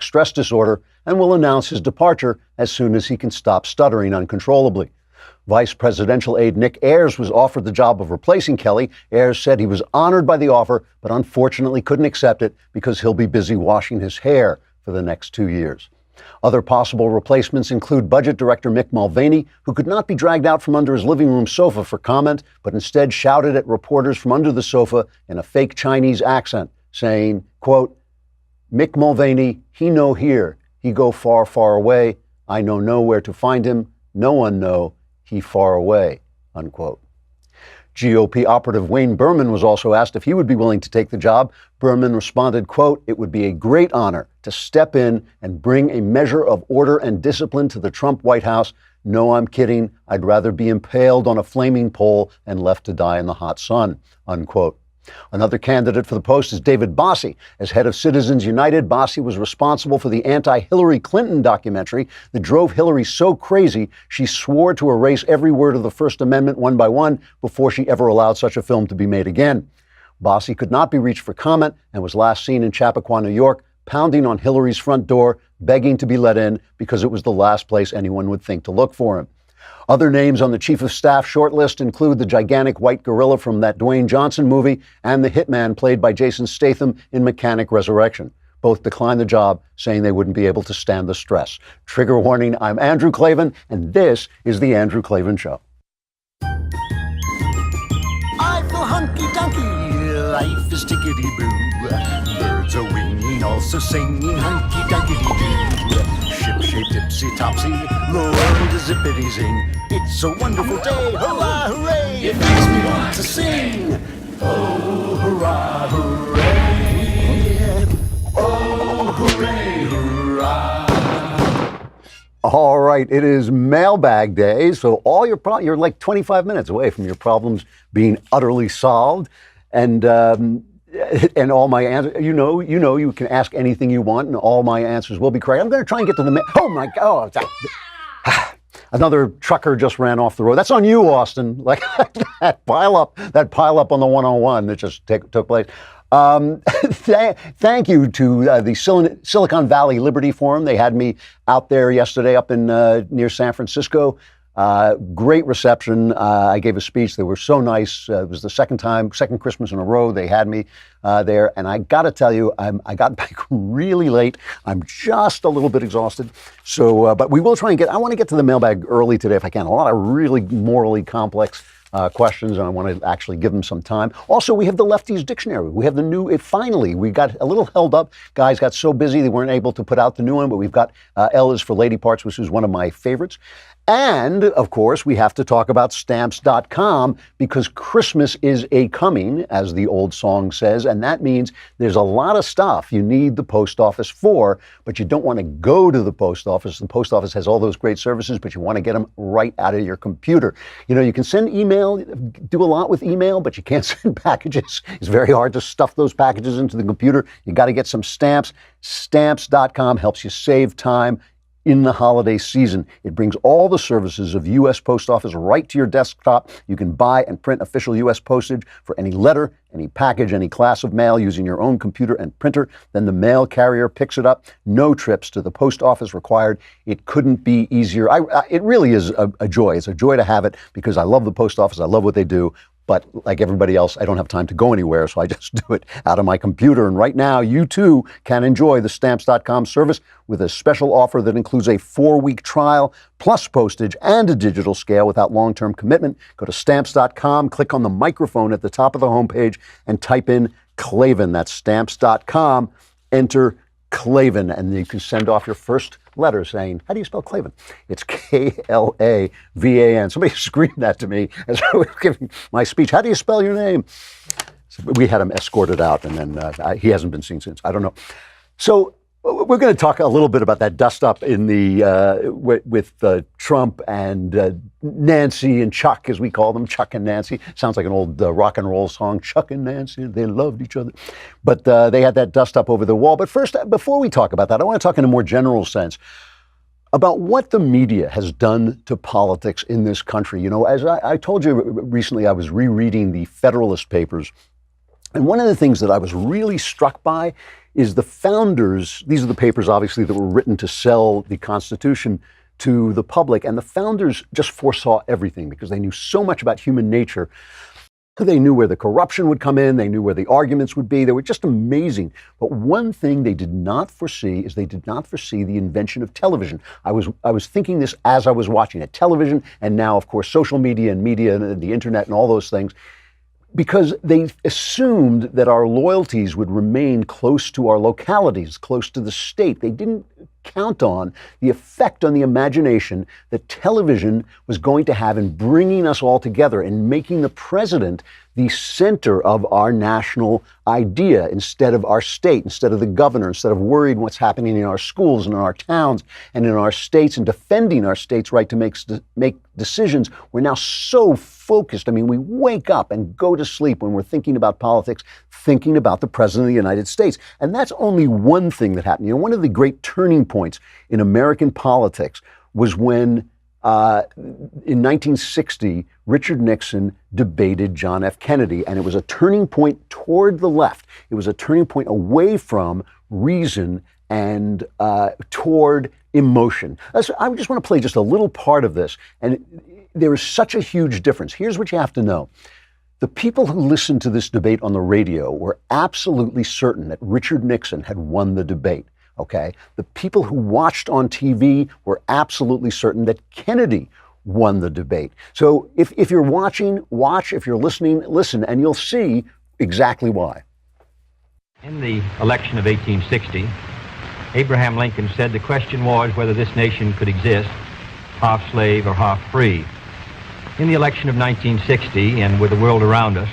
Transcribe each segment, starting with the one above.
stress disorder and will announce his departure as soon as he can stop stuttering uncontrollably. Vice presidential aide Nick Ayers was offered the job of replacing Kelly. Ayers said he was honored by the offer, but unfortunately couldn't accept it because he'll be busy washing his hair for the next 2 years. Other possible replacements include Budget Director Mick Mulvaney, who could not be dragged out from under his living room sofa for comment, but instead shouted at reporters from under the sofa in a fake Chinese accent, saying, quote, "Mick Mulvaney, he no here. He go far, far away. I know nowhere to find him. No one know. He far away," unquote. GOP operative Wayne Berman was also asked if he would be willing to take the job. Berman responded, quote, "It would be a great honor to step in and bring a measure of order and discipline to the Trump White House. No, I'm kidding. I'd rather be impaled on a flaming pole and left to die in the hot sun," unquote. Another candidate for the post is David Bossie. As head of Citizens United, Bossie was responsible for the anti-Hillary Clinton documentary that drove Hillary so crazy she swore to erase every word of the First Amendment one by one before she ever allowed such a film to be made again. Bossie could not be reached for comment and was last seen in Chappaqua, New York, pounding on Hillary's front door, begging to be let in because it was the last place anyone would think to look for him. Other names on the chief of staff shortlist include the gigantic white gorilla from that Dwayne Johnson movie and the hitman played by Jason Statham in Mechanic Resurrection. Both declined the job, saying they wouldn't be able to stand the stress. Trigger warning, I'm Andrew Klavan, and this is The Andrew Klavan Show. I feel hunky-dunky, life is tickety-boo. Birds are winging, also singing hunky-dunky-doo. Ship-shape, tipsy-topsy, the world is zippity-zing. It's a wonderful day, hurrah, hooray! It makes me want to sing. Oh, hurrah, hooray! Oh, hooray, hurrah! All right, it is Mailbag Day, so all you're like 25 minutes away from your problems being utterly solved, and all my answers, you can ask anything you want, and all my answers will be correct. I'm going to try and get to the oh my God, another trucker just ran off the road. That's on you, Austin. Like that pile up on the 101 that just took place. Thank you to the Silicon Valley Liberty Forum. They had me out there yesterday up in near San Francisco. Great reception. I gave a speech. They were so nice. It was the second Christmas in a row they had me there. And I got to tell you, I got back really late. I'm just a little bit exhausted. So, but we will try and I want to get to the mailbag early today if I can. A lot of really morally complex questions, and I want to actually give them some time. Also, we have the Lefties Dictionary. We have the new, finally, we got a little held up. Guys got so busy they weren't able to put out the new one, but we've got L is for Lady Parts, which is one of my favorites. And, of course, we have to talk about Stamps.com because Christmas is a-coming, as the old song says, and that means there's a lot of stuff you need the post office for, but you don't want to go to the post office. The post office has all those great services, but you want to get them right out of your computer. You know, you can send email, do a lot with email, but you can't send packages. It's very hard to stuff those packages into the computer. You got to get some stamps. Stamps.com helps you save time in the holiday season. It brings all the services of U.S. Post Office right to your desktop. You can buy and print official U.S. postage for any letter, any package, any class of mail using your own computer and printer. Then the mail carrier picks it up. No trips to the post office required. It couldn't be easier. It really is a joy. It's a joy to have it because I love the post office. I love what they do. But like everybody else, I don't have time to go anywhere, so I just do it out of my computer. And right now, you too can enjoy the Stamps.com service with a special offer that includes a 4-week trial, plus postage and a digital scale without long-term commitment. Go to Stamps.com, click on the microphone at the top of the homepage, and type in Klavan. That's Stamps.com. Enter Klavan, and you can send off your first letter saying, how do you spell Klavan? It's K-L-A-V-A-N. Somebody screamed that to me as I was giving my speech. How do you spell your name? So we had him escorted out, and then he hasn't been seen since. I don't know. So we're going to talk a little bit about that dust-up in the with Trump and Nancy and Chuck, as we call them, Chuck and Nancy. Sounds like an old rock and roll song, Chuck and Nancy, they loved each other. But they had that dust-up over the wall. But first, before we talk about that, I want to talk in a more general sense about what the media has done to politics in this country. You know, as I told you recently, I was rereading the Federalist Papers And one of the things that I was really struck by is the founders, these are the papers obviously that were written to sell the Constitution to the public, and the founders just foresaw everything because they knew so much about human nature. They knew where the corruption would come in, they knew where the arguments would be, they were just amazing. But one thing they did not foresee is they did not foresee the invention of television. I was thinking this as I was watching it, television, and now of course social media and the internet and all those things, because they assumed that our loyalties would remain close to our localities, close to the state. They didn't count on the effect on the imagination that television was going to have in bringing us all together and making the president the center of our national idea instead of our state, instead of the governor, instead of worried what's happening in our schools and in our towns and in our states and defending our state's right to make decisions. We're now so focused. I mean, we wake up and go to sleep when we're thinking about politics, thinking about the president of the United States. And that's only one thing that happened. You know, one of the great turning points in American politics was when in 1960, Richard Nixon debated John F. Kennedy, and it was a turning point toward the left. It was a turning point away from reason and toward emotion. I just want to play just a little part of this, and there is such a huge difference. Here's what you have to know. The people who listened to this debate on the radio were absolutely certain that Richard Nixon had won the debate. Okay, the people who watched on TV were absolutely certain that Kennedy won the debate. So if you're watching, watch. If you're listening, listen, and you'll see exactly why. In the election of 1860, Abraham Lincoln said the question was whether this nation could exist half slave or half free. In the election of 1960, and with the world around us,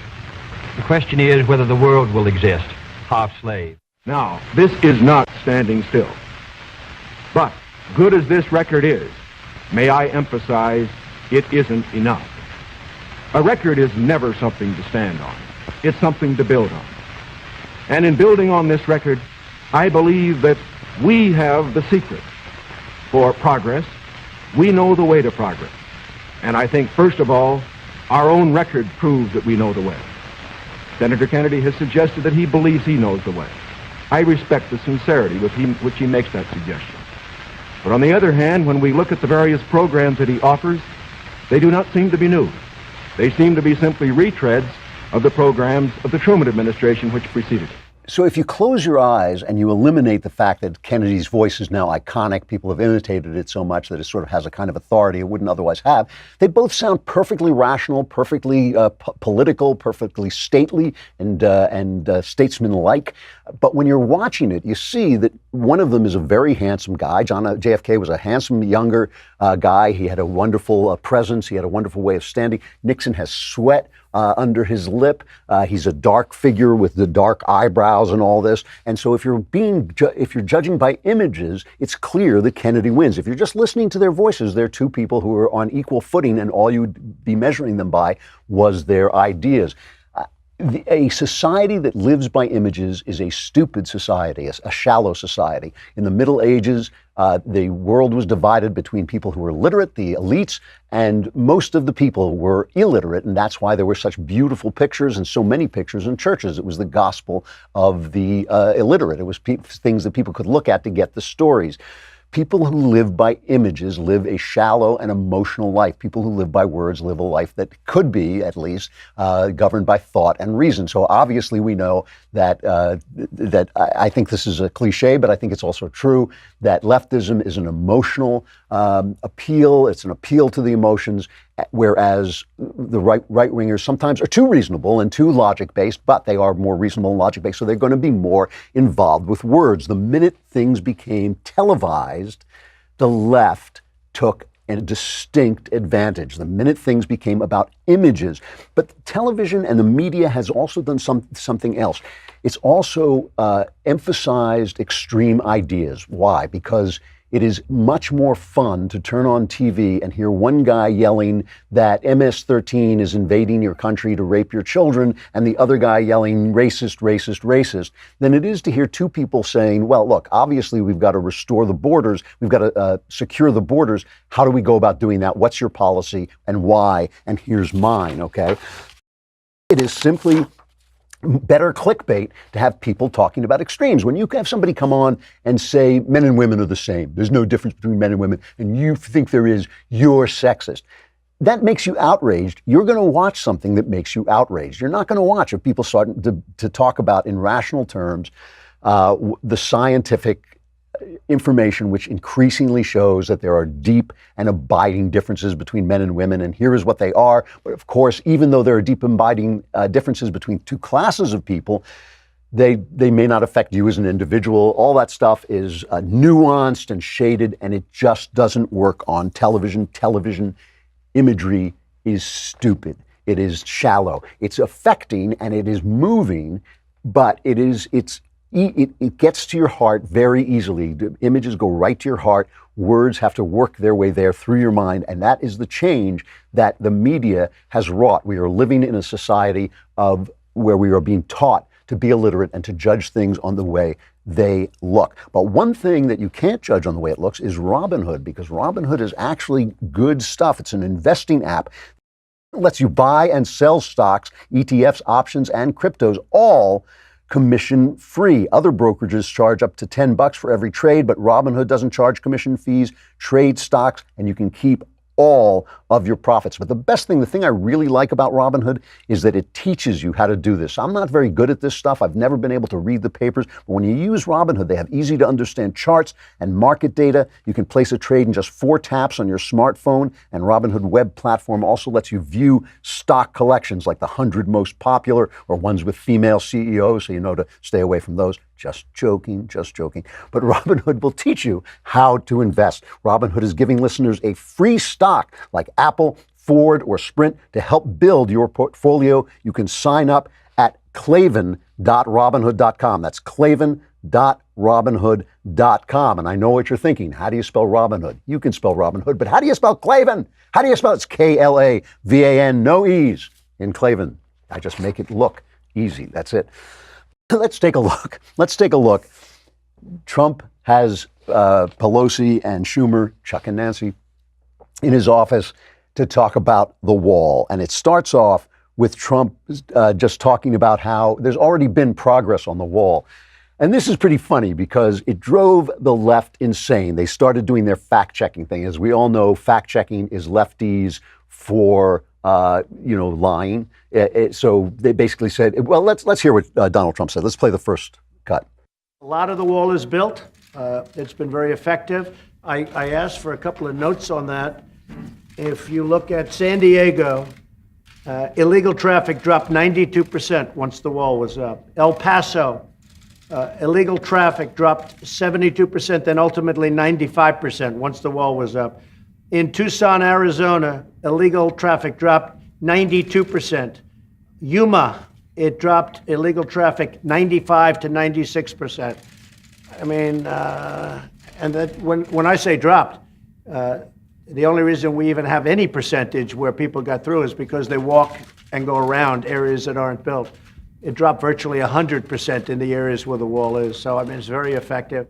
the question is whether the world will exist half slave. Now, this is not standing still. But, good as this record is, may I emphasize, it isn't enough. A record is never something to stand on. It's something to build on. And in building on this record, I believe that we have the secret for progress. We know the way to progress. And I think, first of all, our own record proves that we know the way. Senator Kennedy has suggested that he believes he knows the way. I respect the sincerity with which he makes that suggestion. But on the other hand, when we look at the various programs that he offers, they do not seem to be new. They seem to be simply retreads of the programs of the Truman administration which preceded it. So if you close your eyes and you eliminate the fact that Kennedy's voice is now iconic, people have imitated it so much that it sort of has a kind of authority it wouldn't otherwise have, they both sound perfectly rational, perfectly political, perfectly stately and statesman-like. But when you're watching it, you see that one of them is a very handsome guy. JFK was a handsome, younger guy. He had a wonderful presence. He had a wonderful way of standing. Nixon has sweat under his lip. He's a dark figure with the dark eyebrows and all this. And so if you're judging by images, it's clear that Kennedy wins. If you're just listening to their voices, they're two people who are on equal footing, and all you would be measuring them by was their ideas. A society that lives by images is a stupid society, a shallow society. In the Middle Ages, the world was divided between people who were literate, the elites, and most of the people were illiterate, and that's why there were such beautiful pictures and so many pictures in churches. It was the gospel of the illiterate. It was things that people could look at to get the stories. People who live by images live a shallow and emotional life. People who live by words live a life that could be, at least, governed by thought and reason. So obviously we know that I think this is a cliche, but I think it's also true that leftism is an emotional appeal. It's an appeal to the emotions, whereas the right-wingers sometimes are too reasonable and too logic-based, but they are more reasonable and logic-based, so they're going to be more involved with words. The minute things became televised, the left took a distinct advantage. The minute things became about images. But television and the media has also done something else. It's also emphasized extreme ideas. Why? Because it is much more fun to turn on TV and hear one guy yelling that MS-13 is invading your country to rape your children and the other guy yelling racist, racist, racist than it is to hear two people saying, well, look, obviously we've got to restore the borders. We've got to secure the borders. How do we go about doing that? What's your policy and why? And here's mine, okay? It is simply better clickbait to have people talking about extremes. When you have somebody come on and say men and women are the same, there's no difference between men and women, and you think there is, you're sexist. That makes you outraged. You're going to watch something that makes you outraged. You're not going to watch if people start to talk about in rational terms the scientific information which increasingly shows that there are deep and abiding differences between men and women, and here is what they are. But of course, even though there are deep abiding differences between two classes of people, they may not affect you as an individual. All that stuff is nuanced and shaded, and it just doesn't work on television. Television imagery is stupid. It is shallow. It's affecting and it is moving, but it gets to your heart very easily. The images go right to your heart. Words have to work their way there through your mind. And that is the change that the media has wrought. We are living in a society where we are being taught to be illiterate and to judge things on the way they look. But one thing that you can't judge on the way it looks is Robinhood, because Robinhood is actually good stuff. It's an investing app. It lets you buy and sell stocks, ETFs, options, and cryptos, all commission free. Other brokerages charge up to $10 for every trade, but Robinhood doesn't charge commission fees, trade stocks, and you can keep all of your profits. But the thing I really like about Robinhood is that it teaches you how to do this. I'm not very good at this stuff. I've never been able to read the papers. But when you use Robinhood, they have easy to understand charts and market data. You can place a trade in just 4 taps on your smartphone. And Robinhood web platform also lets you view stock collections like the 100 most popular or ones with female CEOs, so you know to stay away from those. Just joking, just joking. But Robinhood will teach you how to invest. Robinhood is giving listeners a free stock like Apple, Ford, or Sprint to help build your portfolio. You can sign up at klavan.robinhood.com. That's klavan.robinhood.com. And I know what you're thinking. How do you spell Robinhood? You can spell Robinhood, but how do you spell Klavan? How do you spell it? It's Klavan, no E's in Klavan. I just make it look easy. That's it. Let's take a look. Trump has Pelosi and Schumer, Chuck and Nancy, in his office to talk about the wall. And it starts off with Trump just talking about how there's already been progress on the wall. And this is pretty funny because it drove the left insane. They started doing their fact-checking thing. As we all know, fact-checking is lefties for lying. So they basically said, well, let's hear what Donald Trump said. Let's play the first cut. A lot of the wall is built. It's been very effective. I asked for a couple of notes on that. If you look at San Diego, illegal traffic dropped 92% once the wall was up. El Paso, illegal traffic dropped 72%, then ultimately 95% once the wall was up. In Tucson, Arizona, illegal traffic dropped 92%. Yuma, it dropped illegal traffic 95 to 96%. I mean, and that when I say dropped, the only reason we even have any percentage where people got through is because they walk and go around areas that aren't built. It dropped virtually 100% in the areas where the wall is. So, I mean, it's very effective.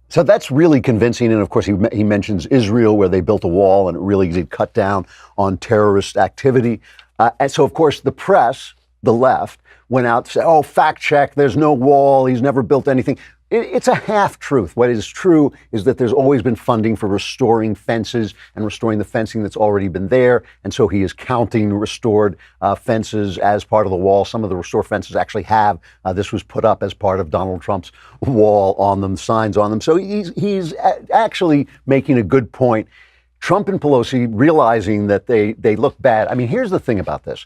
So that's really convincing. And of course, he mentions Israel, where they built a wall and it really did cut down on terrorist activity. And so, of course, the press, the left, went out and said, oh, fact check, there's no wall, he's never built anything. It's a half truth. What is true is that there's always been funding for restoring fences and restoring the fencing that's already been there. And so he is counting restored fences as part of the wall. Some of the restored fences actually have. This was put up as part of Donald Trump's wall on them, signs on them. So he's actually making a good point. Trump and Pelosi realizing that they look bad. I mean, here's the thing about this.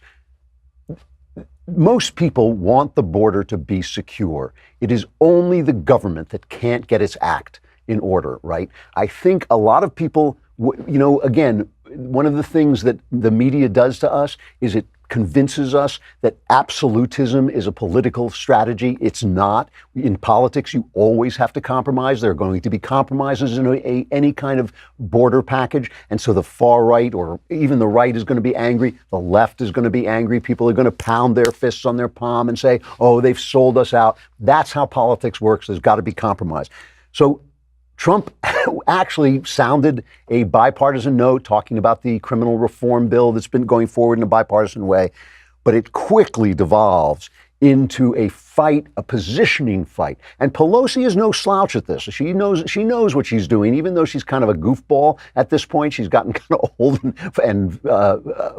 Most people want the border to be secure. It is only the government that can't get its act in order, right? I think a lot of people, again, one of the things that the media does to us is it convinces us that absolutism is a political strategy. It's not. In politics, you always have to compromise. There are going to be compromises in any kind of border package. And so the far right or even the right is going to be angry. The left is going to be angry. People are going to pound their fists on their palm and say, oh, they've sold us out. That's how politics works. There's got to be compromise. So Trump actually sounded a bipartisan note talking about the criminal reform bill that's been going forward in a bipartisan way, but it quickly devolves into a fight, a positioning fight. And Pelosi is no slouch at this. She knows what she's doing, even though she's kind of a goofball at this point. She's gotten kind of old and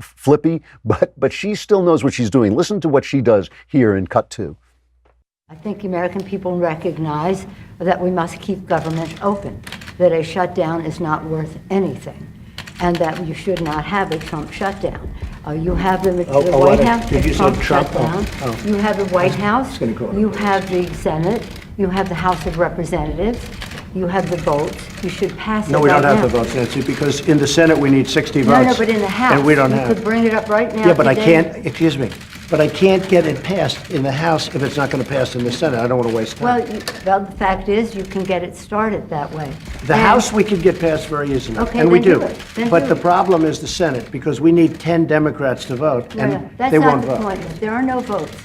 flippy, but she still knows what she's doing. Listen to what she does here in Cut 2. I think the American people recognize that we must keep government open, that a shutdown is not worth anything, and that you should not have a Trump shutdown. You have the White House, did you say Trump? shutdown. You have the White House, gonna go on. you have the Senate, you have the House of Representatives, you have the votes. You should pass it No, we right don't have now. the votes, Nancy, because in the Senate, we need 60 No, votes. no, but in the House. And we don't you have. could bring it up right now. Yeah, but I today. can't, excuse me, but I can't get it passed in the House if it's not going to pass in the Senate. I don't want to waste time. Well, the fact is, you can get it started that way. The And- House, we could get passed very easily. Okay, and we then do. do it. Then But do the it. problem is the Senate, because we need 10 Democrats to vote, No, and no, that's they not won't the vote. point. If there are no votes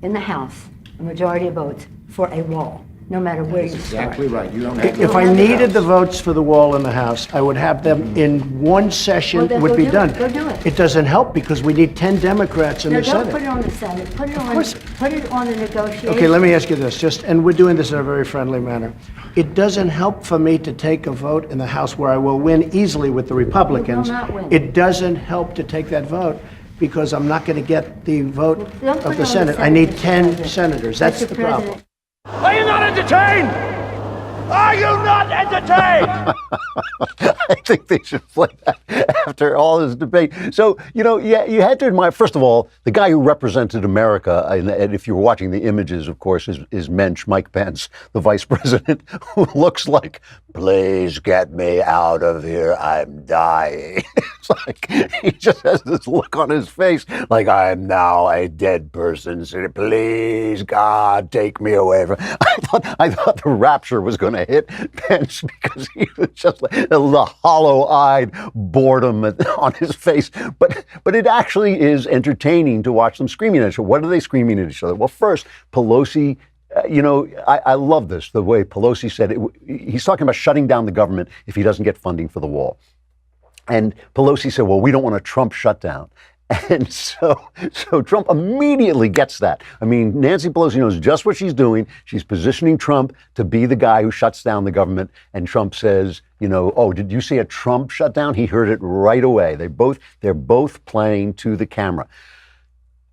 in the House, a majority of votes for a wall, no matter where you start. Exactly right. You don't have If I needed the votes for the wall in the House, I would have them in one session, Well, then would go be do done. it. Go do it. It doesn't help because we need 10 Democrats in No, the don't Senate. put it on the Senate. Put it on. course. Put it on the negotiation. Okay, let me ask you this, and we're doing this in a very friendly manner. It doesn't help for me to take a vote in the House where I will win easily with the Republicans. not win. It doesn't help to take that vote because I'm not going to get the vote Don't put of it the on Senate. I need Mr. 10 President. senators. That's Mr. the problem. President, Are you not entertained? Are you not entertained? I think they should play that after all this debate. So, yeah, you had to admire, first of all, the guy who represented America, and if you were watching the images, of course, is Mensch, Mike Pence, the vice president, who looks like, please get me out of here, I'm dying. It's like, he just has this look on his face, like, I'm now a dead person, so please, God, take me away from... I thought the rapture was going to hit Pence because he was just like the hollow-eyed boredom on his face. But it actually is entertaining to watch them screaming at each other. What are they screaming at each other? Well, first, Pelosi, I love this, the way Pelosi said it. He's talking about shutting down the government if he doesn't get funding for the wall. And Pelosi said, well, we don't want a Trump shutdown. And so Trump immediately gets that. I mean, Nancy Pelosi knows just what she's doing. She's positioning Trump to be the guy who shuts down the government. And Trump says, oh, did you say a Trump shutdown? He heard it right away. They're both playing to the camera.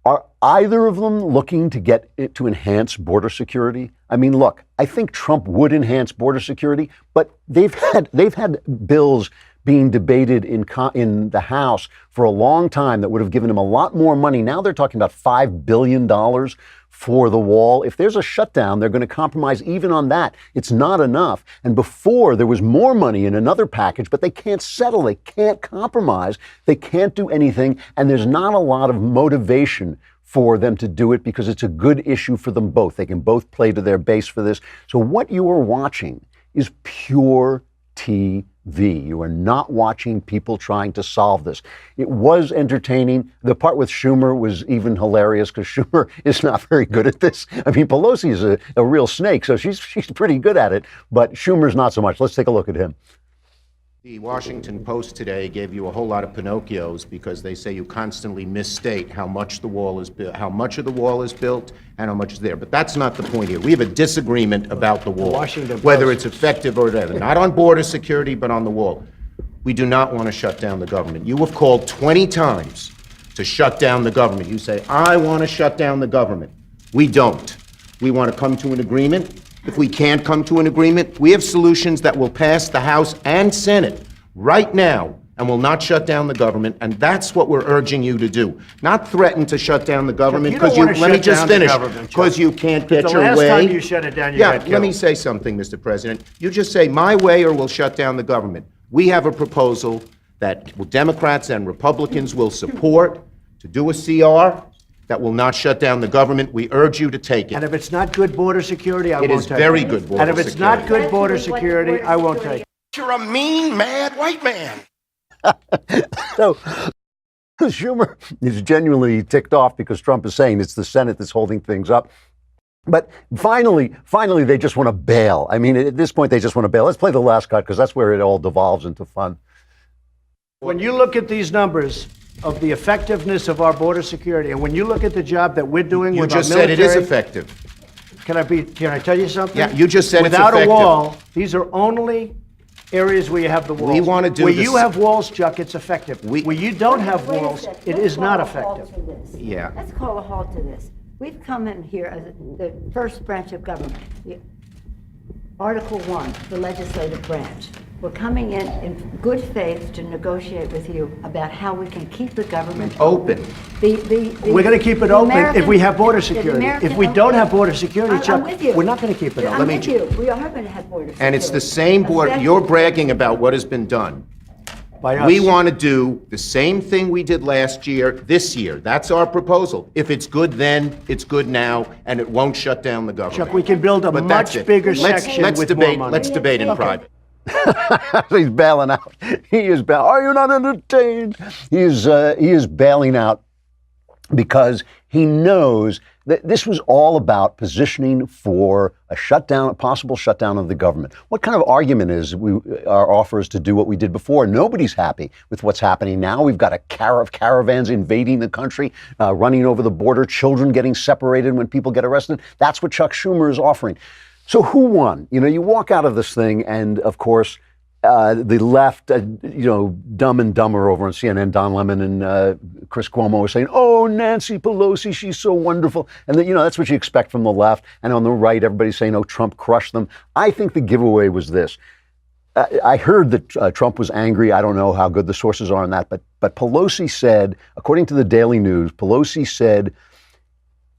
Are either of them looking to get it to enhance border security? I mean, look, I think Trump would enhance border security, but they've had bills being debated in the House for a long time that would have given him a lot more money. Now they're talking about $5 billion for the wall. If there's a shutdown, they're going to compromise even on that. It's not enough. And before, there was more money in another package, but they can't settle. They can't compromise. They can't do anything. And there's not a lot of motivation for them to do it because it's a good issue for them both. They can both play to their base for this. So what you are watching is pure TV. You are not watching people trying to solve this. It was entertaining. The part with Schumer was even hilarious because Schumer is not very good at this. I mean, Pelosi is a real snake, so she's pretty good at it, but Schumer's not so much. Let's take a look at him. The Washington Post today gave you a whole lot of Pinocchios because they say you constantly misstate how much the wall is built, how much of the wall is built, and how much is there. But that's not the point here. We have a disagreement about the wall, Washington whether Post. it's effective or whatever. Not on border security, but on the wall. We do not want to shut down the government. You have called 20 times to shut down the government. You say, I want to shut down the government. We don't. We want to come to an agreement. If we can't come to an agreement, we have solutions that will pass the House and Senate right now and will not shut down the government, and that's what we're urging you to do. Not threaten to shut down the government, You don't because you, wanna let me shut just down the finish, government, because Chuck. you can't get The your last way. time you shut it down, you got Yeah, let me killed. say something, Mr. President. You just say, my way or we'll shut down the government. We have a proposal that Democrats and Republicans will support to do a CR that will not shut down the government. We urge you to take And it. if it's not good border security, I It won't is take it. very good border And if it's not security. good border That's what security, border I won't security take it. You're a mean, mad white man. So Schumer is genuinely ticked off because Trump is saying it's the Senate that's holding things up. But finally, they just want to bail. I mean, at this point, they just want to bail. Let's play the last cut because that's where it all devolves into fun. When you look at these numbers, of the effectiveness of our border security. And when you look at the job that we're doing You with just our said it is military, effective. Can I tell you something? Yeah, you just said it's Without effective. a wall, these are only areas where you have the walls. We wanna do Where this- you have walls, Chuck, it's effective. We- Where you don't have Wait a walls, sec. it Let's is not call a halt effective. to this. Yeah. Let's call a halt to this. We've come in here as the first branch of government, Article 1, the legislative branch. We're coming in good faith to negotiate with you about how we can keep the government Open. We're going to keep it open if we have border security. If we don't have border security, Chuck, I'm with you. we're not going to keep it I'm open. with you. We are going to have border security. And it's the same board, you're bragging about what has been done. By us. We want to do the same thing we did last year, this year. That's our proposal. If it's good then, it's good now, and it won't shut down the government. Chuck, we can build a But that's much it. bigger Let's- section let's with debate, more money. Let's debate in private. He's bailing out. He is bailing. Are you not entertained? He is bailing out because he knows that this was all about positioning for a shutdown, a possible shutdown of the government. What kind of argument is our offer is to do what we did before? Nobody's happy with what's happening now. We've got a caravans invading the country, running over the border, children getting separated when people get arrested. That's what Chuck Schumer is offering. So who won? You know, you walk out of this thing, and of course, the left, Dumb and Dumber over on CNN, Don Lemon and Chris Cuomo were saying, "Oh, Nancy Pelosi, she's so wonderful," and that's what you expect from the left. And on the right, everybody's saying, "Oh, Trump crushed them." I think the giveaway was this. I heard that Trump was angry. I don't know how good the sources are on that, but Pelosi said, according to the Daily News, Pelosi said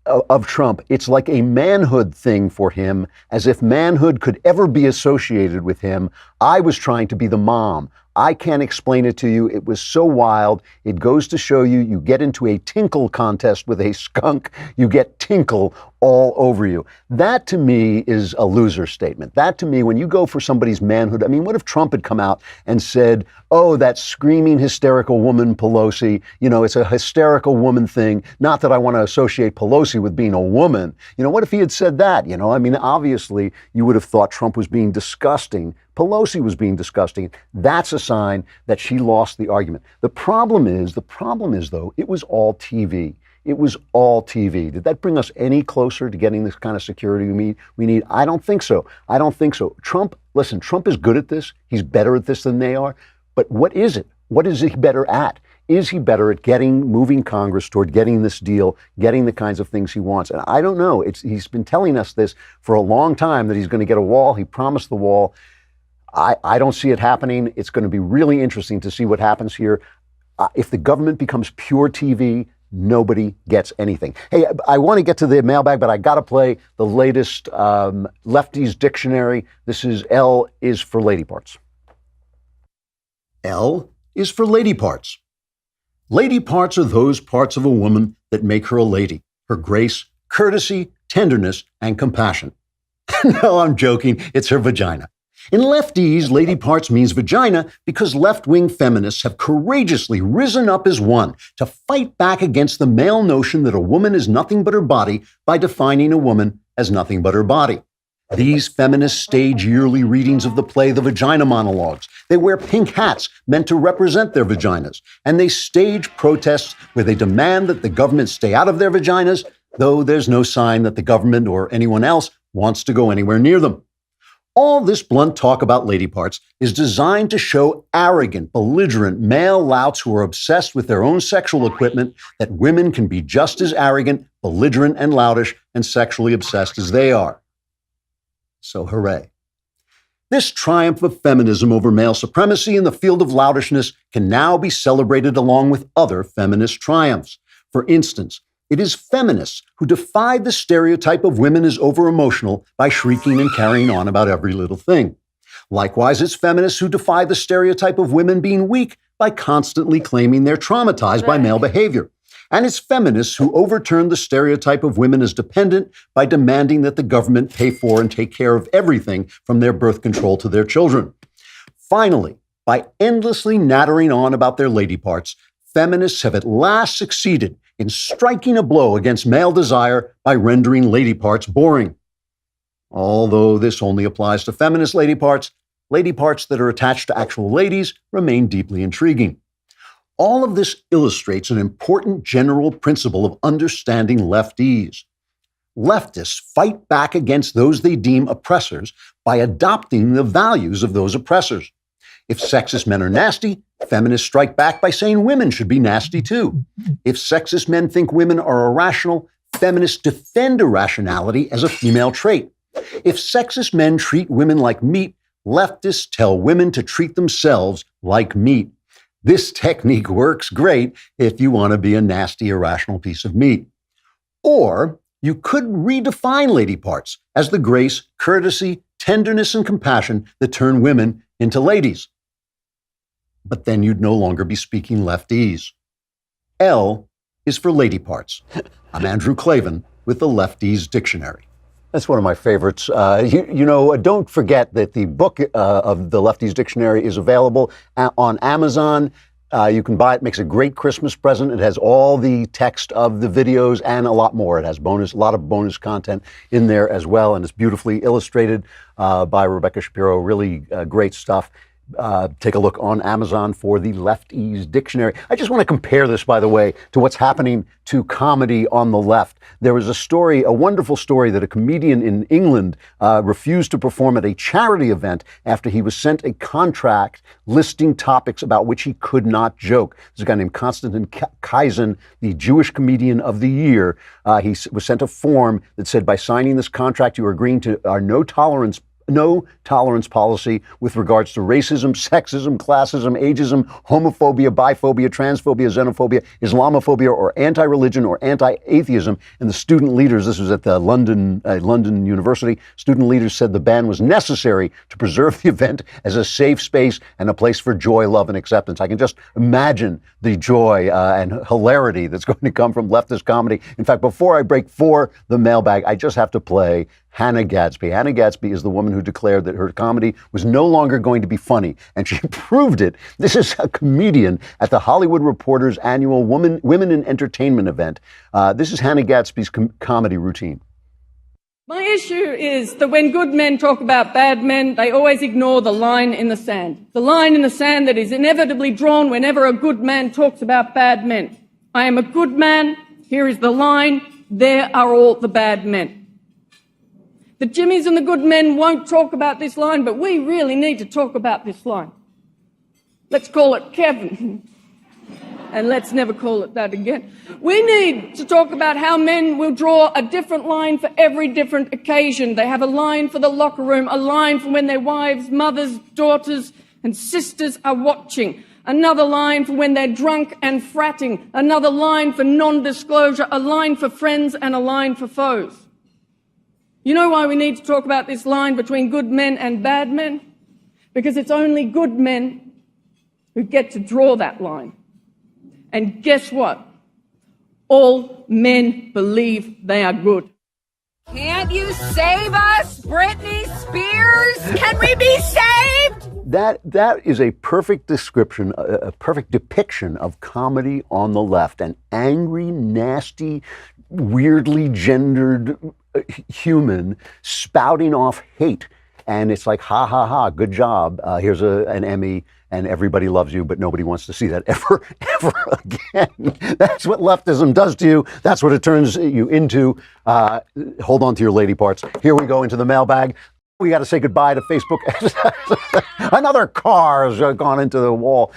of Trump, it's like a manhood thing for him, as if manhood could ever be associated with him. I was trying to be the mom. I can't explain it to you. It was so wild. It goes to show you, you get into a tinkle contest with a skunk, you get tinkle all over you. That to me is a loser statement. That to me, when you go for somebody's manhood, I mean, what if Trump had come out and said, "Oh, that screaming hysterical woman Pelosi, it's a hysterical woman thing. Not that I want to associate Pelosi with being a woman." What if he had said that? I mean, obviously you would have thought Trump was being disgusting. Pelosi was being disgusting. That's a sign that she lost the argument. The problem is though, it was all TV. It was all TV. Did that bring us any closer to getting this kind of security we need? I don't think so. Trump is good at this. He's better at this than they are. But what is it? What is he better at? Is he better at moving Congress toward getting this deal, getting the kinds of things he wants? And I don't know. He's been telling us this for a long time, that he's going to get a wall. He promised the wall. I don't see it happening. It's going to be really interesting to see what happens here. If the government becomes pure TV, nobody gets anything. Hey, I want to get to the mailbag, but I got to play the latest Lefty's Dictionary. This is L is for lady parts. L is for lady parts. Lady parts are those parts of a woman that make her a lady. Her grace, courtesy, tenderness, and compassion. No, I'm joking. It's her vagina. In Lefties, lady parts means vagina because left-wing feminists have courageously risen up as one to fight back against the male notion that a woman is nothing but her body by defining a woman as nothing but her body. These feminists stage yearly readings of the play The Vagina Monologues. They wear pink hats meant to represent their vaginas, and they stage protests where they demand that the government stay out of their vaginas, though there's no sign that the government or anyone else wants to go anywhere near them. All this blunt talk about lady parts is designed to show arrogant, belligerent male louts who are obsessed with their own sexual equipment that women can be just as arrogant, belligerent, and loutish and sexually obsessed as they are. So hooray. This triumph of feminism over male supremacy in the field of loutishness can now be celebrated along with other feminist triumphs. For instance, it is feminists who defied the stereotype of women as over-emotional by shrieking and carrying on about every little thing. Likewise, it's feminists who defy the stereotype of women being weak by constantly claiming they're traumatized by male behavior. And it's feminists who overturn the stereotype of women as dependent by demanding that the government pay for and take care of everything from their birth control to their children. Finally, by endlessly nattering on about their lady parts, feminists have at last succeeded in striking a blow against male desire by rendering lady parts boring. Although this only applies to feminist lady parts that are attached to actual ladies remain deeply intriguing. All of this illustrates an important general principle of understanding lefties. Leftists fight back against those they deem oppressors by adopting the values of those oppressors. If sexist men are nasty, feminists strike back by saying women should be nasty too. If sexist men think women are irrational, feminists defend irrationality as a female trait. If sexist men treat women like meat, leftists tell women to treat themselves like meat. This technique works great if you want to be a nasty, irrational piece of meat. Or you could redefine lady parts as the grace, courtesy, tenderness, and compassion that turn women into ladies. But then you'd no longer be speaking leftese. L is for lady parts. I'm Andrew Clavin with the Lefties Dictionary. That's one of my favorites. Don't forget that the book of the Lefties Dictionary is available on Amazon. You can buy it. Makes a great Christmas present. It has all the text of the videos and a lot more. It has a lot of bonus content in there as well, and it's beautifully illustrated by Rebecca Shapiro. Really great stuff. Take a look on Amazon for the Lefties Dictionary. I just want to compare this, by the way, to what's happening to comedy on the left. There was a wonderful story that a comedian in England refused to perform at a charity event after he was sent a contract listing topics about which he could not joke. There's a guy named Konstantin Kaizen, the Jewish Comedian of the Year. He was sent a form that said, by signing this contract, you are agreeing to our no tolerance policy with regards to racism, sexism, classism, ageism, homophobia, biphobia, transphobia, xenophobia, Islamophobia, or anti-religion or anti-atheism. And the student leaders, this was at the London University, student leaders said the ban was necessary to preserve the event as a safe space and a place for joy, love, and acceptance. I can just imagine the joy and hilarity that's going to come from leftist comedy. In fact, before I break for the mailbag, I just have to play Hannah Gadsby. Hannah Gadsby is the woman who declared that her comedy was no longer going to be funny, and she proved it. This is a comedian at the Hollywood Reporter's annual Women in Entertainment event. This is Hannah Gadsby's comedy routine. My issue is that when good men talk about bad men, they always ignore the line in the sand. The line in the sand that is inevitably drawn whenever a good man talks about bad men. I am a good man. Here is the line. There are all the bad men. The Jimmies and the good men won't talk about this line, but we really need to talk about this line. Let's call it Kevin. And let's never call it that again. We need to talk about how men will draw a different line for every different occasion. They have a line for the locker room, a line for when their wives, mothers, daughters, and sisters are watching. Another line for when they're drunk and fratting. Another line for non-disclosure, a line for friends, and a line for foes. You know why we need to talk about this line between good men and bad men? Because it's only good men who get to draw that line. And guess what? All men believe they are good. Can't you save us, Britney Spears? Can we be saved? That is a perfect description, a perfect depiction of comedy on the left. An angry, nasty, weirdly gendered human spouting off hate. And it's like, ha, ha, ha, good job. Here's an Emmy, and everybody loves you, but nobody wants to see that ever again. That's what leftism does to you. That's what it turns you into. Hold on to your lady parts. Here we go into the mailbag. We got to say goodbye to Facebook. Another car has gone into the wall.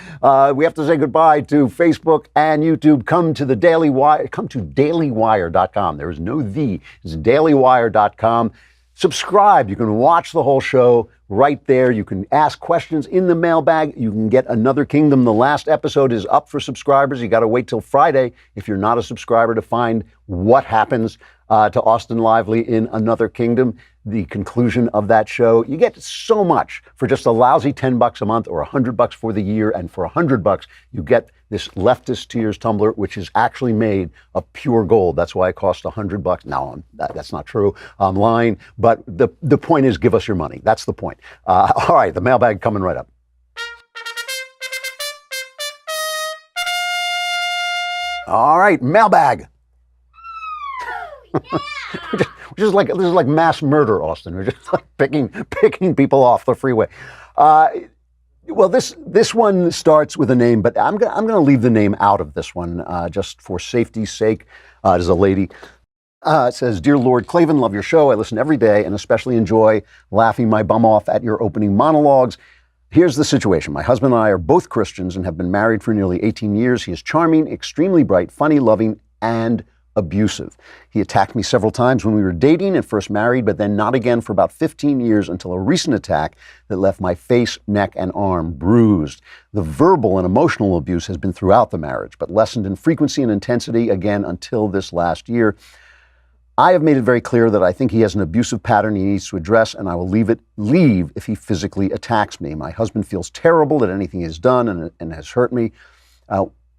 We have to say goodbye to Facebook and YouTube. Come to the Daily Wire. Come to dailywire.com. There is no the. It's dailywire.com. Subscribe. You can watch the whole show right there. You can ask questions in the mailbag. You can get Another Kingdom. The last episode is up for subscribers. You got to wait till Friday if you're not a subscriber to find what happens to Austin Lively in Another Kingdom. The conclusion of that show. You get so much for just a lousy $10 a month or $100 for the year. And for $100, you get this Leftist Tears tumbler, which is actually made of pure gold. That's why it costs $100. No, that's not true. I'm lying. But the point is, give us your money. That's the point. All right, the mailbag coming right up. All right, mailbag. This is like mass murder, Austin. We're just like picking people off the freeway. Well, this one starts with a name, but I'm gonna leave the name out of this one just for safety's sake. It is a lady. It says, "Dear Lord Clavin, love your show. I listen every day and especially enjoy laughing my bum off at your opening monologues. Here's the situation. My husband and I are both Christians and have been married for nearly 18 years. He is charming, extremely bright, funny, loving, and abusive. He attacked me several times when we were dating and first married, but then not again for about 15 years until a recent attack that left my face, neck, and arm bruised. The verbal and emotional abuse has been throughout the marriage, but lessened in frequency and intensity again until this last year. I have made it very clear that I think he has an abusive pattern he needs to address, and I will leave if he physically attacks me. My husband feels terrible that anything is done and has hurt me.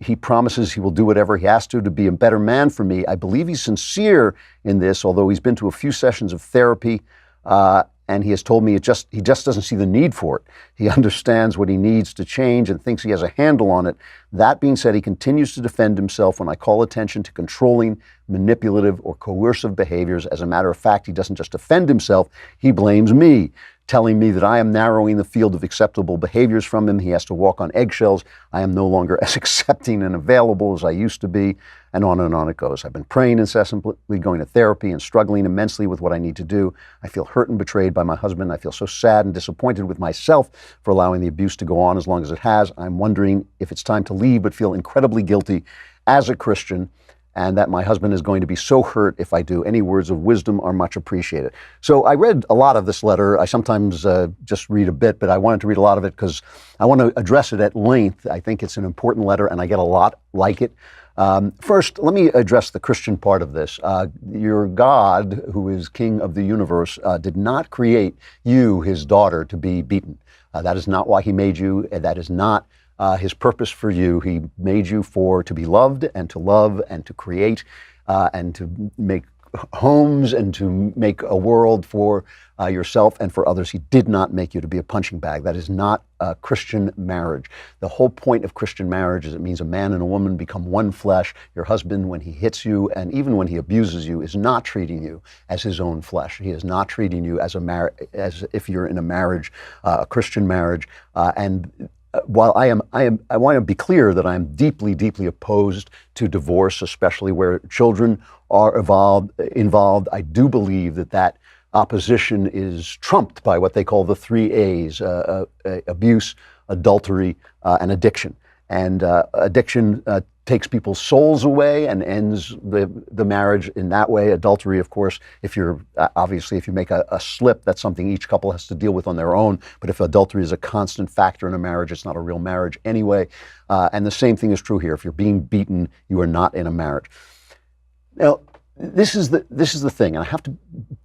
He promises he will do whatever he has to be a better man for me. I believe he's sincere in this, although he's been to a few sessions of therapy, and he has told me he just doesn't see the need for it. He understands what he needs to change and thinks he has a handle on it. That being said, he continues to defend himself when I call attention to controlling, manipulative, or coercive behaviors. As a matter of fact, he doesn't just defend himself, he blames me, telling me that I am narrowing the field of acceptable behaviors from him. He has to walk on eggshells. I am no longer as accepting and available as I used to be, and on it goes. I've been praying incessantly, going to therapy, and struggling immensely with what I need to do. I feel hurt and betrayed by my husband. I feel so sad and disappointed with myself for allowing the abuse to go on as long as it has. I'm wondering if it's time to leave, but feel incredibly guilty as a Christian, and that my husband is going to be so hurt if I do. Any words of wisdom are much appreciated." So I read a lot of this letter. I sometimes just read a bit, but I wanted to read a lot of it because I want to address it at length. I think it's an important letter, and I get a lot like it. First, let me address the Christian part of this. Your God, who is King of the universe, did not create you, his daughter, to be beaten. That is not why he made you. That is not his purpose for you. He made you to be loved and to love and to create and to make homes and to make a world for yourself and for others. He did not make you to be a punching bag. That is not a Christian marriage. The whole point of Christian marriage is it means a man and a woman become one flesh. Your husband, when he hits you and even when he abuses you, is not treating you as his own flesh. He is not treating you as as if you're in a marriage, a Christian marriage. While I want to be clear that I am deeply, deeply opposed to divorce, especially where children are involved. I do believe that opposition is trumped by what they call the 3 A's: abuse, adultery, and addiction. And addiction takes people's souls away and ends the marriage in that way. Adultery, of course, if you make a slip, that's something each couple has to deal with on their own. But if adultery is a constant factor in a marriage, it's not a real marriage anyway. And the same thing is true here. If you're being beaten, you are not in a marriage. Now, this is the thing, and I have to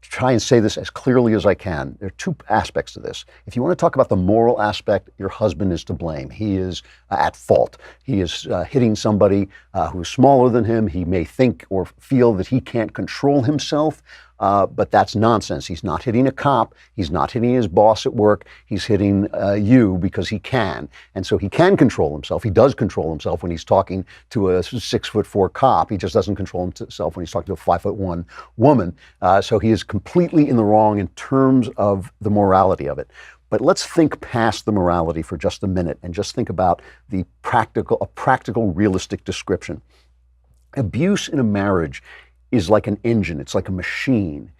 try and say this as clearly as I can. There are 2 aspects to this. If you want to talk about the moral aspect, your husband is to blame. He is at fault. He is hitting somebody who is smaller than him. He may think or feel that he can't control himself, but that's nonsense. He's not hitting a cop. He's not hitting his boss at work. He's hitting you because he can. And so he can control himself. He does control himself when he's talking to a 6'4" cop. He just doesn't control himself when he's talking to a 5'1" woman. So he is completely in the wrong in terms of the morality of it. But let's think past the morality for just a minute and just think about a practical, realistic description. Abuse in a marriage is like an engine. It's like a machine.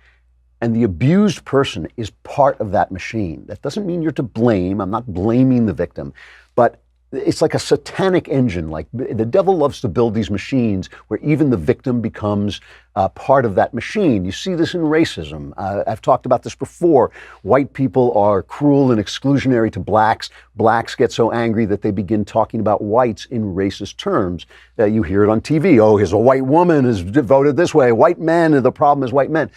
And the abused person is part of that machine. That doesn't mean you're to blame. I'm not blaming the victim. But it's like a satanic engine. Like the devil loves to build these machines where even the victim becomes part of that machine. You see this in racism. I've talked about this before. White people are cruel and exclusionary to blacks. Blacks get so angry that they begin talking about whites in racist terms. You hear it on TV. Oh, here's a white woman is voted this way. White men, the problem is white men.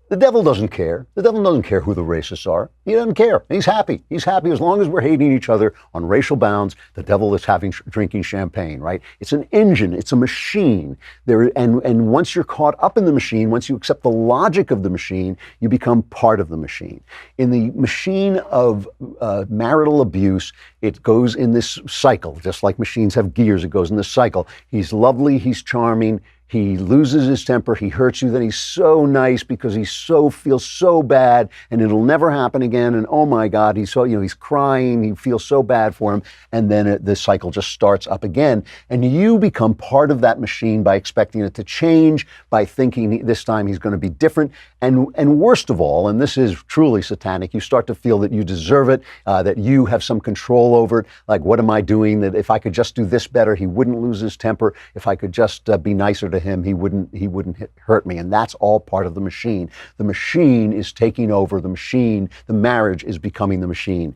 The devil doesn't care. The devil doesn't care who the racists are. He doesn't care. He's happy. He's happy as long as we're hating each other on racial bounds. The devil is drinking champagne, right? It's an engine. It's a machine. And once you're caught up in the machine, once you accept the logic of the machine, you become part of the machine. In the machine of marital abuse, it goes in this cycle. Just like machines have gears, it goes in this cycle. He's lovely. He's charming. He loses his temper, he hurts you, then he's so nice because he feels so bad and it'll never happen again. And oh my God, he's crying, he feels so bad for him. And then the cycle just starts up again. And you become part of that machine by expecting it to change, by thinking this time he's going to be different. And worst of all, and this is truly satanic, you start to feel that you deserve it, that you have some control over it. Like, what am I doing? That if I could just do this better, he wouldn't lose his temper. If I could just be nicer to him, he wouldn't hurt me. And that's all part of the machine. The machine is taking over the machine. The marriage is becoming the machine.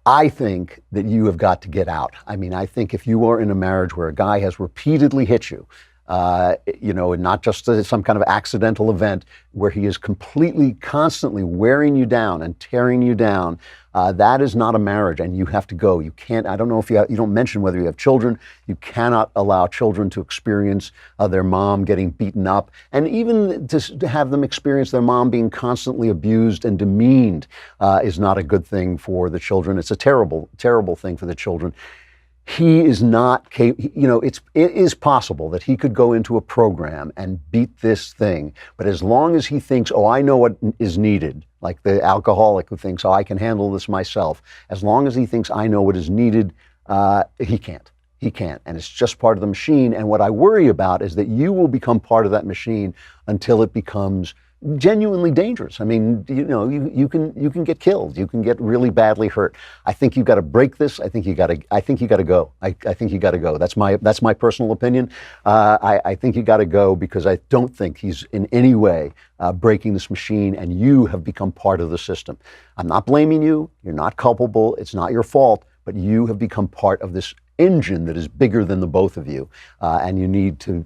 I think that you have got to get out. I mean, I think if you are in a marriage where a guy has repeatedly hit you, and not just some kind of accidental event where he is completely, constantly wearing you down and tearing you down, that is not a marriage, and you have to go. You can't, I don't know if you don't mention whether you have children. You cannot allow children to experience their mom getting beaten up, and even to have them experience their mom being constantly abused and demeaned is not a good thing for the children. It's a terrible, terrible thing for the children. He is not, it is possible that he could go into a program and beat this thing, but as long as he thinks, oh, I know what is needed, like the alcoholic who thinks, oh, I can handle this myself, as long as he thinks I know what is needed, he can't. He can't, and it's just part of the machine. And what I worry about is that you will become part of that machine until it becomes genuinely dangerous. I mean, you can get killed. You can get really badly hurt. I think you've got to break this. I think you got to go. I think you got to go. That's my personal opinion. I think you got to go because I don't think he's in any way breaking this machine, and you have become part of the system. I'm not blaming you. You're not culpable. It's not your fault, but you have become part of this engine that is bigger than the both of you, and you need to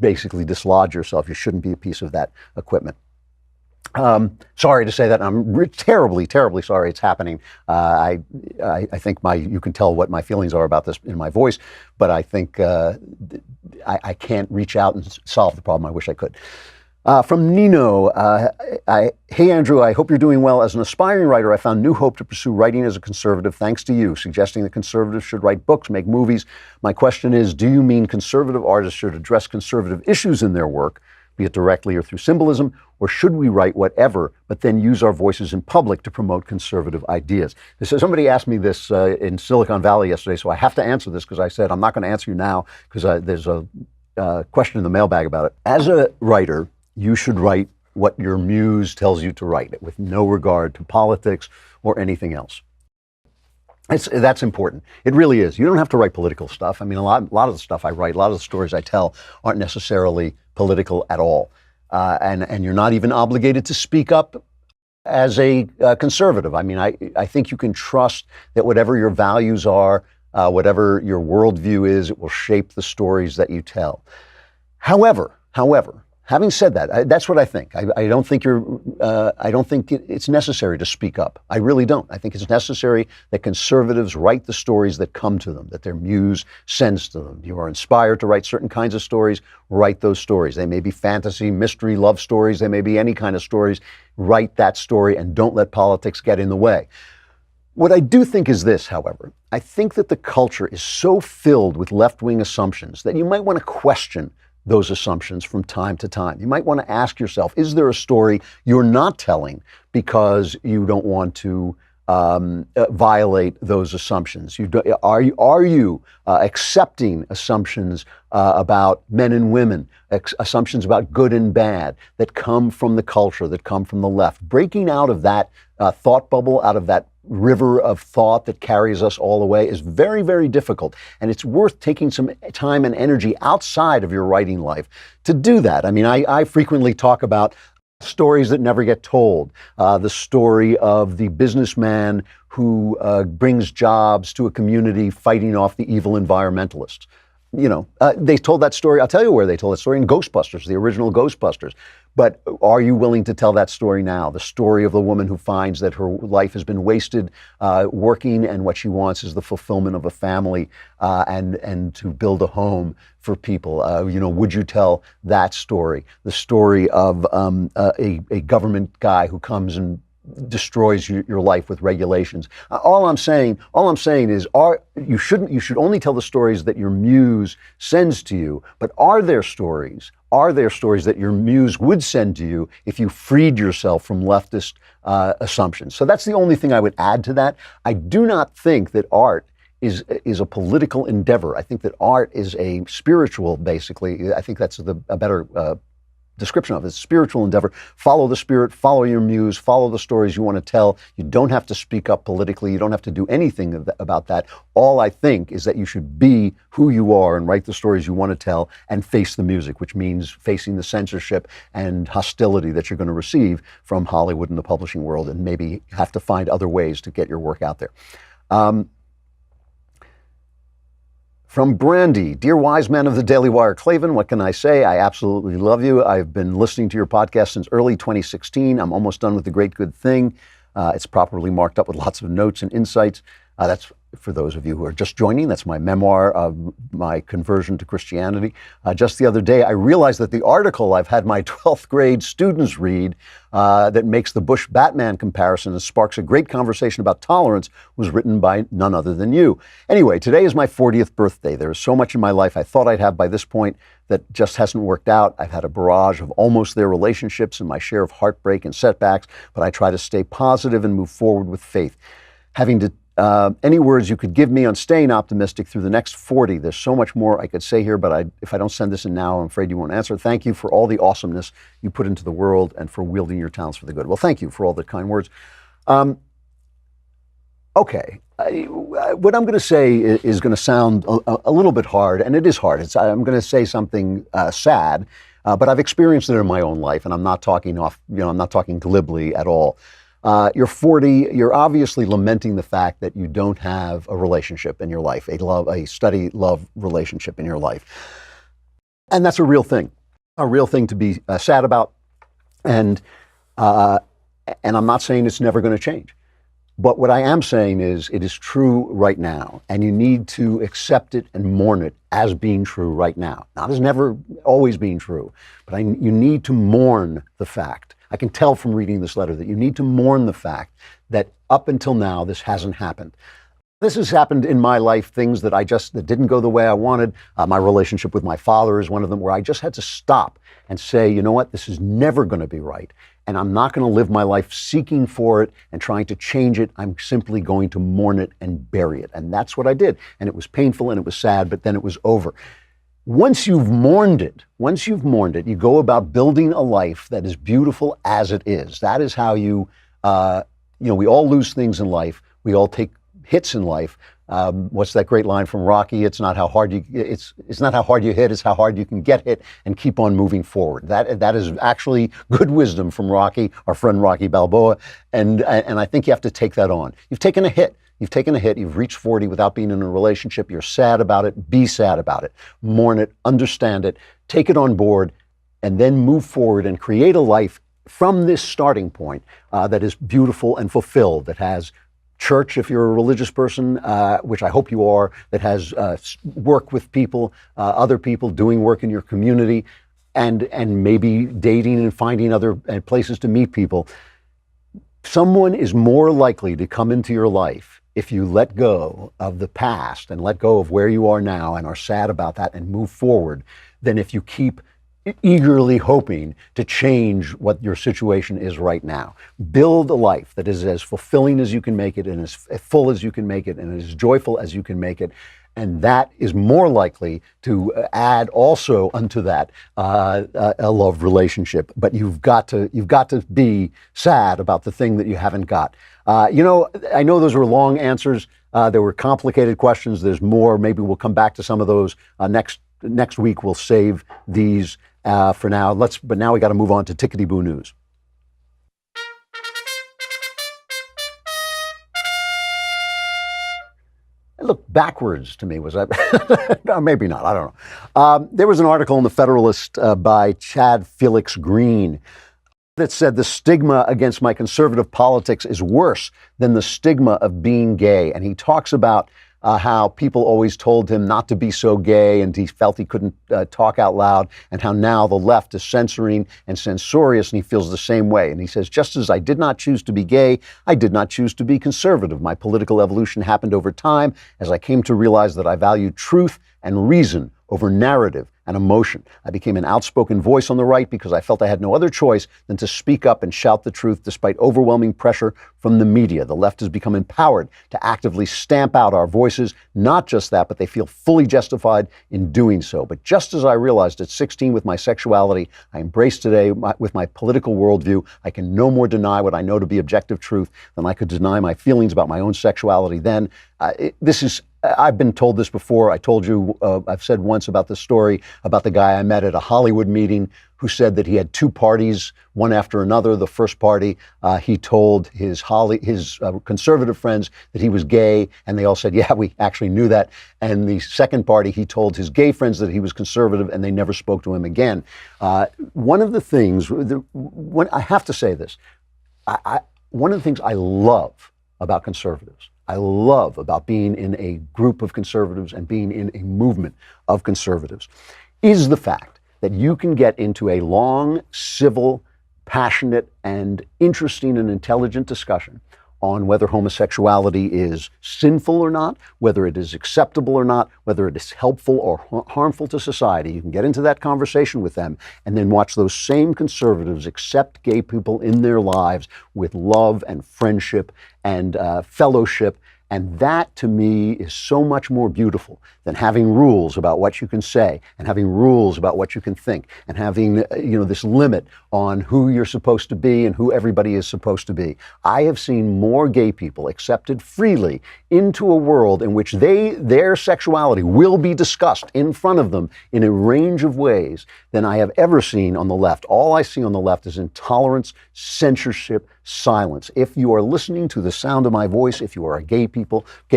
basically dislodge yourself. You shouldn't be a piece of that equipment. Sorry to say that. I'm terribly, terribly sorry it's happening. I think you can tell what my feelings are about this in my voice, but I think I can't reach out and solve the problem. I wish I could. From Nino, hey Andrew, I hope you're doing well. As an aspiring writer, I found new hope to pursue writing as a conservative thanks to you, suggesting that conservatives should write books, make movies. My question is, do you mean conservative artists should address conservative issues in their work, be it directly or through symbolism, or should we write whatever, but then use our voices in public to promote conservative ideas? So somebody asked me this in Silicon Valley yesterday, so I have to answer this because I said I'm not going to answer you now because there's a question in the mailbag about it. As a writer, you should write what your muse tells you to write, with no regard to politics or anything else. That's important. It really is. You don't have to write political stuff. I mean, a lot of the stuff I write, a lot of the stories I tell aren't necessarily political at all. And you're not even obligated to speak up as a conservative. I mean, I think you can trust that whatever your values are, whatever your worldview is, it will shape the stories that you tell. However, having said that, that's what I think. I don't think it's necessary to speak up. I really don't. I think it's necessary that conservatives write the stories that come to them, that their muse sends to them. You are inspired to write certain kinds of stories, write those stories. They may be fantasy, mystery, love stories. They may be any kind of stories. Write that story and don't let politics get in the way. What I do think is this, however. I think that the culture is so filled with left-wing assumptions that you might want to question those assumptions from time to time. You might want to ask yourself, is there a story you're not telling because you don't want to violate those assumptions? Are you accepting assumptions about men and women, assumptions about good and bad that come from the culture, that come from the left? Breaking out of that thought bubble, out of that river of thought that carries us all the way is very, very difficult. And it's worth taking some time and energy outside of your writing life to do that. I mean, I frequently talk about stories that never get told. The story of the businessman who brings jobs to a community fighting off the evil environmentalists. They told that story. I'll tell you where they told that story in Ghostbusters, the original Ghostbusters. But are you willing to tell that story now? The story of the woman who finds that her life has been wasted working, and what she wants is the fulfillment of a family and to build a home for people. Would you tell that story? The story of a government guy who comes and destroys your life with regulations. All I'm saying is, you should only tell the stories that your muse sends to you. But are there stories that your muse would send to you if you freed yourself from leftist assumptions? So that's the only thing I would add to that. I do not think that art is a political endeavor. I think that art is a spiritual, basically. I think that's a better description of it. It's a spiritual endeavor. Follow the spirit, follow your muse, follow the stories you want to tell. You don't have to speak up politically. You don't have to do anything about that. All I think is that you should be who you are and write the stories you want to tell and face the music, which means facing the censorship and hostility that you're going to receive from Hollywood and the publishing world, and maybe have to find other ways to get your work out there. From Brandy, dear wise men of the Daily Wire, Klavan, what can I say? I absolutely love you. I've been listening to your podcast since early 2016. I'm almost done with The Great Good Thing. It's properly marked up with lots of notes and insights. That's for those of you who are just joining. That's my memoir of my conversion to Christianity. Just the other day, I realized that the article I've had my 12th grade students read that makes the Bush-Batman comparison and sparks a great conversation about tolerance was written by none other than you. Anyway, today is my 40th birthday. There is so much in my life I thought I'd have by this point that just hasn't worked out. I've had a barrage of almost there relationships and my share of heartbreak and setbacks, but I try to stay positive and move forward with faith. Any words you could give me on staying optimistic through the next 40? There's so much more I could say here, but if I don't send this in now, I'm afraid you won't answer. Thank you for all the awesomeness you put into the world and for wielding your talents for the good. Well, thank you for all the kind words. Okay. What I'm going to say is going to sound a little bit hard, and it is hard. I'm going to say something sad, but I've experienced it in my own life, and I'm not talking I'm not talking glibly at all. You're 40, you're obviously lamenting the fact that you don't have a relationship in your life, a steady love relationship in your life. And that's a real thing to be sad about. And I'm not saying it's never going to change. But what I am saying is it is true right now, and you need to accept it and mourn it as being true right now. Not as never always being true, but you need to mourn the fact. I can tell from reading this letter that you need to mourn the fact that up until now, this hasn't happened. This has happened in my life, things that that didn't go the way I wanted. My relationship with my father is one of them, where I just had to stop and say, you know what, this is never going to be right. And I'm not going to live my life seeking for it and trying to change it. I'm simply going to mourn it and bury it. And that's what I did. And it was painful and it was sad, but then it was over. Once you've mourned it, you go about building a life that is beautiful as it is. That is how we all lose things in life. We all take hits in life. What's that great line from Rocky? It's not how hard you hit, it's how hard you can get hit and keep on moving forward. That is actually good wisdom from Rocky, our friend Rocky Balboa. And I think you have to take that on. You've taken a hit. You've reached 40 without being in a relationship. You're sad about it. Be sad about it. Mourn it, understand it, take it on board, and then move forward and create a life from this starting point that is beautiful and fulfilled, that has church, if you're a religious person, which I hope you are, that has work with people, other people, doing work in your community, and maybe dating and finding other places to meet people. Someone is more likely to come into your life if you let go of the past and let go of where you are now and are sad about that and move forward, than if you keep eagerly hoping to change what your situation is right now. Build a life that is as fulfilling as you can make it, and as full as you can make it, and as joyful as you can make it. And that is more likely to add also unto that a love relationship. But you've got to be sad about the thing that you haven't got. I know those were long answers. There were complicated questions. There's more. Maybe we'll come back to some of those next week. We'll save these for now. But now we got to move on to Tickety-Boo News. It looked backwards to me. Was that? No, maybe not. I don't know. There was an article in the Federalist by Chad Felix Green that said the stigma against my conservative politics is worse than the stigma of being gay. And he talks about how people always told him not to be so gay and he felt he couldn't talk out loud, and how now the left is censoring and censorious, and he feels the same way. And he says, just as I did not choose to be gay, I did not choose to be conservative. My political evolution happened over time as I came to realize that I value truth and reason over narrative and emotion. I became an outspoken voice on the right because I felt I had no other choice than to speak up and shout the truth despite overwhelming pressure from the media. The left has become empowered to actively stamp out our voices. Not just that, but they feel fully justified in doing so. But just as I realized at 16 with my sexuality, I embrace today with my political worldview, I can no more deny what I know to be objective truth than I could deny my feelings about my own sexuality then. I've been told this before. I told you, I've said once about this story about the guy I met at a Hollywood meeting who said that he had two parties, one after another. The first party, he told his conservative friends that he was gay, and they all said, yeah, we actually knew that. And the second party, he told his gay friends that he was conservative, and they never spoke to him again. One of the things, I have to say this, one of the things I love about conservatives, I love about being in a group of conservatives and being in a movement of conservatives, is the fact that you can get into a long, civil, passionate, and interesting and intelligent discussion on whether homosexuality is sinful or not, whether it is acceptable or not, whether it is helpful or harmful to society. You can get into that conversation with them and then watch those same conservatives accept gay people in their lives with love and friendship and fellowship. And that, to me, is so much more beautiful than having rules about what you can say and having rules about what you can think and having, this limit on who you're supposed to be and who everybody is supposed to be. I have seen more gay people accepted freely into a world in which their sexuality will be discussed in front of them in a range of ways than I have ever seen on the left. All I see on the left is intolerance, censorship, silence. If you are listening to the sound of my voice, if you are a gay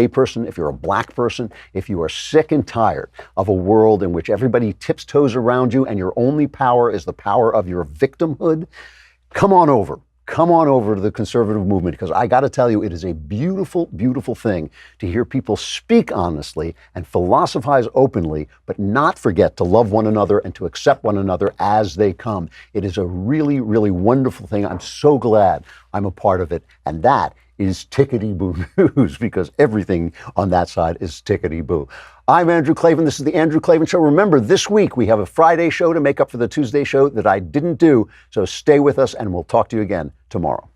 person, if you're a black person, if you are sick and tired of a world in which everybody tiptoes around you and your only power is the power of your victimhood, come on over. Come on over to the conservative movement, because I got to tell you, it is a beautiful, beautiful thing to hear people speak honestly and philosophize openly, but not forget to love one another and to accept one another as they come. It is a really, really wonderful thing. I'm so glad I'm a part of it. And that is tickety-boo news, because everything on that side is tickety-boo. I'm Andrew Klavan. This is the Andrew Klavan Show. Remember, this week we have a Friday show to make up for the Tuesday show that I didn't do. So stay with us and we'll talk to you again tomorrow.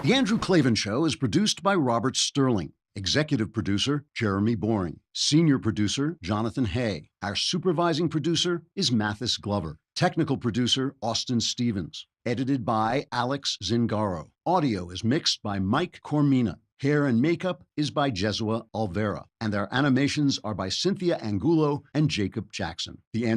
The Andrew Klavan Show is produced by Robert Sterling. Executive producer, Jeremy Boring. Senior producer, Jonathan Hay. Our supervising producer is Mathis Glover. Technical producer, Austin Stevens. Edited by Alex Zingaro. Audio is mixed by Mike Cormina. Hair and makeup is by Jesua Alvera. And our animations are by Cynthia Angulo and Jacob Jackson. The